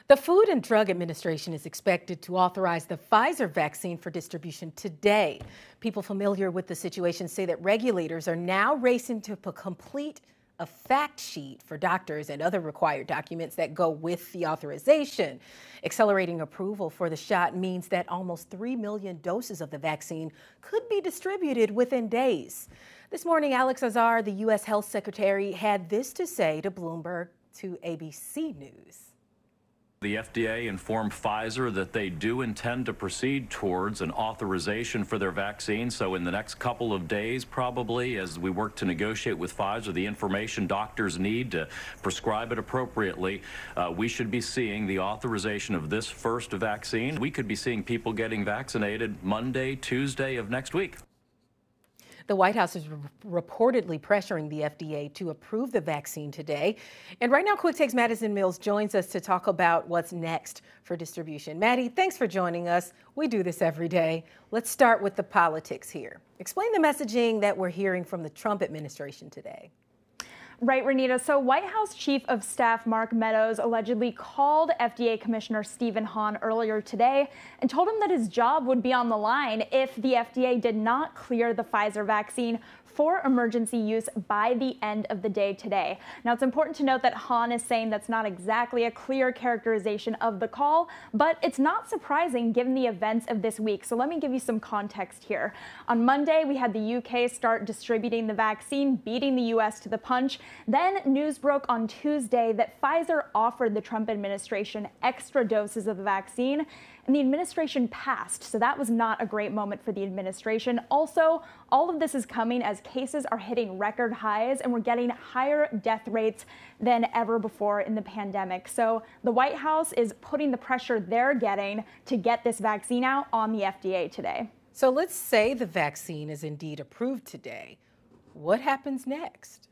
The Food and Drug Administration is expected to authorize the Pfizer vaccine for distribution today. People familiar with the situation say that regulators are now racing to complete a fact sheet for doctors and other required documents that go with the authorization. Accelerating approval for the shot means that almost 3 million doses of the vaccine could be distributed within days. This morning, Alex Azar, the U.S. Health Secretary, had this to say to Bloomberg to ABC News. The FDA informed Pfizer that they do intend to proceed towards an authorization for their vaccine. So in the next couple of days, probably, as we work to negotiate with Pfizer the information doctors need to prescribe it appropriately, we should be seeing the authorization of this first vaccine. We could be seeing people getting vaccinated Monday, Tuesday of next week. The White House is reportedly pressuring the FDA to approve the vaccine today. And right now, Quick Takes Madison Mills joins us to talk about what's next for distribution. Maddie, thanks for joining us. We do this every day. Let's start with the politics here. Explain the messaging that we're hearing from the Trump administration today. Right, Renita. So White House Chief of Staff Mark Meadows allegedly called FDA Commissioner Stephen Hahn earlier today and told him that his job would be on the line if the FDA did not clear the Pfizer vaccine for emergency use by the end of the day today. Now, it's important to note that Hahn is saying that's not exactly a clear characterization of the call, but it's not surprising given the events of this week. So let me give you some context here. On Monday, we had the UK start distributing the vaccine, beating the US to the punch. Then news broke on Tuesday that Pfizer offered the Trump administration extra doses of the vaccine, and the administration passed. So that was not a great moment for the administration. Also, all of this is coming as cases are hitting record highs and we're getting higher death rates than ever before in the pandemic. So the White House is putting the pressure they're getting to get this vaccine out on the FDA today. So let's say the vaccine is indeed approved today. What happens next?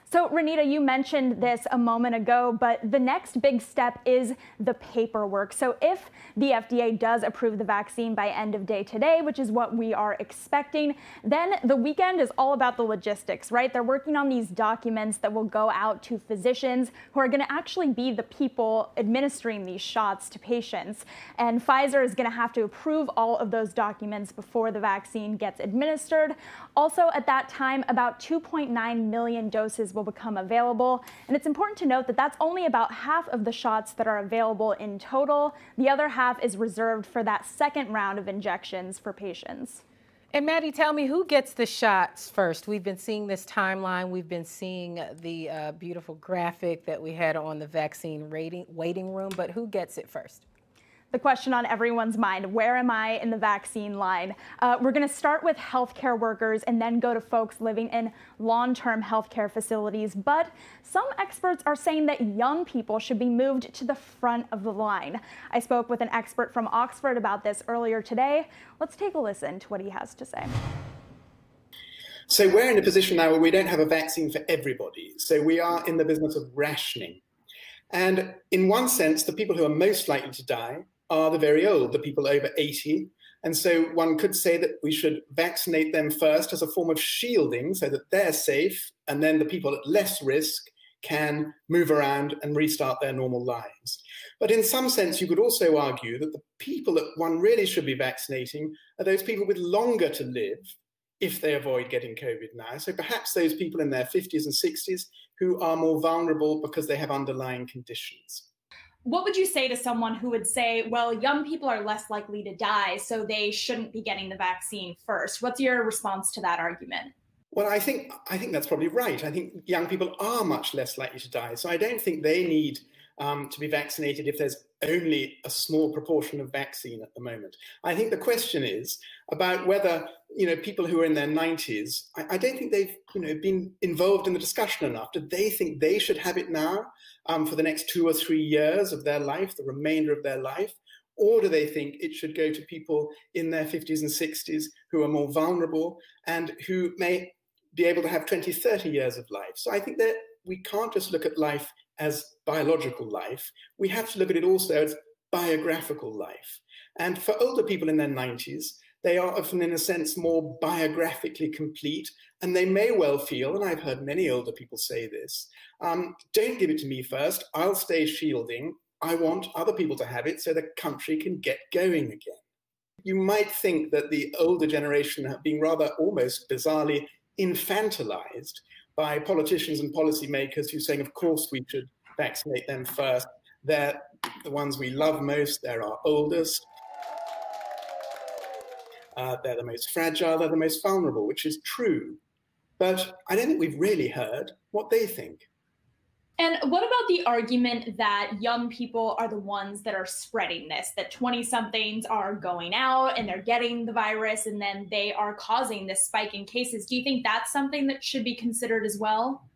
So, Renita, you mentioned this a moment ago, but the next big step is the paperwork. So if the FDA does approve the vaccine by end of day today, which is what we are expecting, then the weekend is all about the logistics, right? They're working on these documents that will go out to physicians who are going to actually be the people administering these shots to patients. And Pfizer is going to have to approve all of those documents before the vaccine gets administered. Also, at that time, about 2.9 million doses will become available. And it's important to note that that's only about half of the shots that are available in total. The other half is reserved for that second round of injections for patients. And Maddie, tell me, who gets the shots first? We've been seeing this timeline. We've been seeing the beautiful graphic that we had on the vaccine waiting room, but who gets it first? The question on everyone's mind, where am I in the vaccine line? We're going to start with healthcare workers and then go to folks living in long-term healthcare facilities. But some experts are saying that young people should be moved to the front of the line. I spoke with an expert from Oxford about this earlier today. Let's take a listen to what he has to say. So we're in a position now where we don't have a vaccine for everybody. So we are in the business of rationing. And in one sense, the people who are most likely to die are the very old, the people over 80. And so one could say that we should vaccinate them first as a form of shielding so that they're safe, and then the people at less risk can move around and restart their normal lives. But in some sense, you could also argue that the people that one really should be vaccinating are those people with longer to live if they avoid getting COVID now. So perhaps those people in their 50s and 60s who are more vulnerable because they have underlying conditions. What would you say to someone who would say, well, young people are less likely to die, so they shouldn't be getting the vaccine first? What's your response to that argument? Well, I think that's probably right. I think young people are much less likely to die. So I don't think they need to be vaccinated if there's only a small proportion of vaccine at the moment. I think the question is about whether, people who are in their 90s, I don't think they've, been involved in the discussion enough. Do they think they should have it now for the next 2 or 3 years of their life, the remainder of their life? Or do they think it should go to people in their 50s and 60s who are more vulnerable and who may be able to have 20, 30 years of life? So I think that we can't just look at life as biological life. We have to look at it also as biographical life. And for older people in their 90s, they are often, in a sense, more biographically complete, and they may well feel, and I've heard many older people say this, don't give it to me first, I'll stay shielding, I want other people to have it so the country can get going again. You might think that the older generation have been rather almost bizarrely infantilized by politicians and policymakers who are saying, of course, we should vaccinate them first. They're the ones we love most. They're our oldest. They're the most fragile. They're the most vulnerable, which is true. But I don't think we've really heard what they think. And what about the argument that young people are the ones that are spreading this, that 20-somethings are going out and they're getting the virus and then they are causing this spike in cases? Do you think that's something that should be considered as well?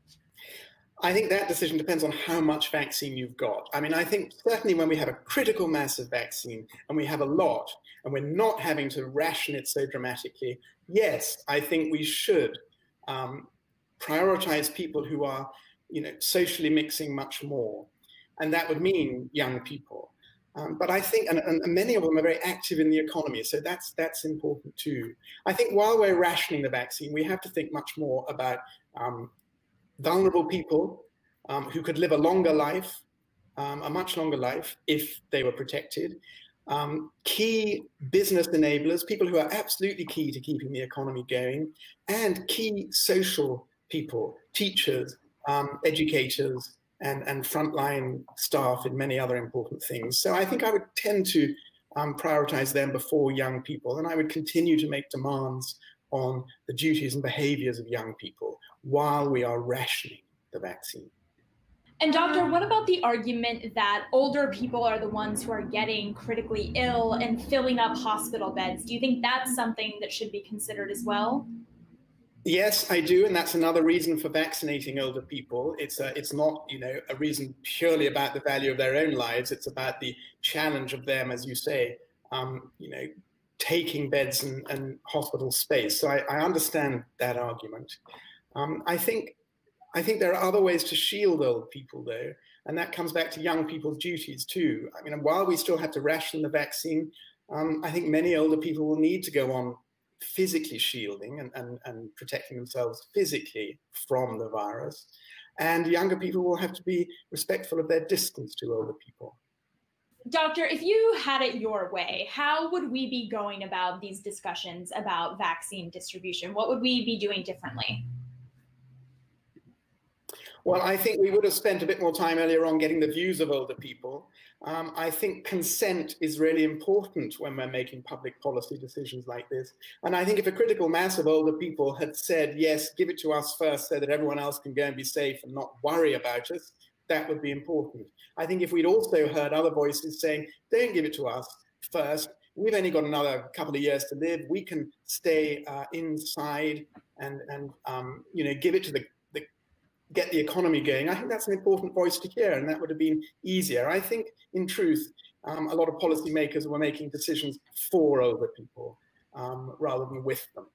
I think that decision depends on how much vaccine you've got. I mean, I think certainly when we have a critical mass of vaccine and we have a lot and we're not having to ration it so dramatically, yes, I think we should prioritize people who are socially mixing much more. And that would mean young people. But I think, and many of them are very active in the economy, so that's important too. I think while we're rationing the vaccine, we have to think much more about vulnerable people who could live a longer life, a much longer life if they were protected. Key business enablers, people who are absolutely key to keeping the economy going, and key social people, teachers, educators, and frontline staff in many other important things. So I think I would tend to prioritize them before young people, and I would continue to make demands on the duties and behaviors of young people while we are rationing the vaccine. And doctor, what about the argument that older people are the ones who are getting critically ill and filling up hospital beds? Do you think that's something that should be considered as well? Yes, I do, and that's another reason for vaccinating older people. It's not, a reason purely about the value of their own lives. It's about the challenge of them, as you say, taking beds and hospital space. So I understand that argument. I think there are other ways to shield old people, though, and that comes back to young people's duties too. I mean, while we still have to ration the vaccine, I think many older people will need to go on physically shielding and protecting themselves physically from the virus. And younger people will have to be respectful of their distance to older people. Doctor, if you had it your way, how would we be going about these discussions about vaccine distribution? What would we be doing differently? Well, I think we would have spent a bit more time earlier on getting the views of older people. I think consent is really important when we're making public policy decisions like this. And I think if a critical mass of older people had said, yes, give it to us first so that everyone else can go and be safe and not worry about us, that would be important. I think if we'd also heard other voices saying, don't give it to us first, we've only got another couple of years to live, we can stay inside and give it to get the economy going. I think that's an important voice to hear, and that would have been easier. I think, in truth, a lot of policymakers were making decisions for older people rather than with them.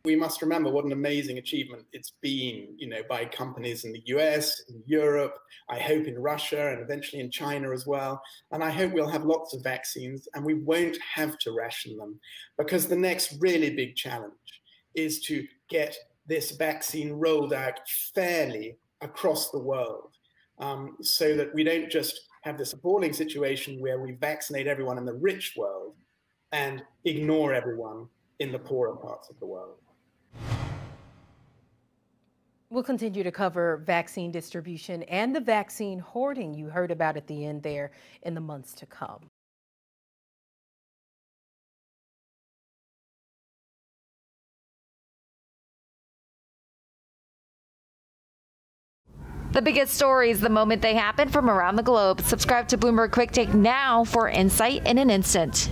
We must remember what an amazing achievement it's been, by companies in the US, in Europe, I hope in Russia, and eventually in China as well. And I hope we'll have lots of vaccines and we won't have to ration them, because the next really big challenge is to get this vaccine rolled out fairly across the world, so that we don't just have this appalling situation where we vaccinate everyone in the rich world and ignore everyone in the poorer parts of the world. We'll continue to cover vaccine distribution and the vaccine hoarding you heard about at the end there in the months to come. The biggest stories the moment they happen from around the globe. Subscribe to Bloomberg Quick Take now for insight in an instant.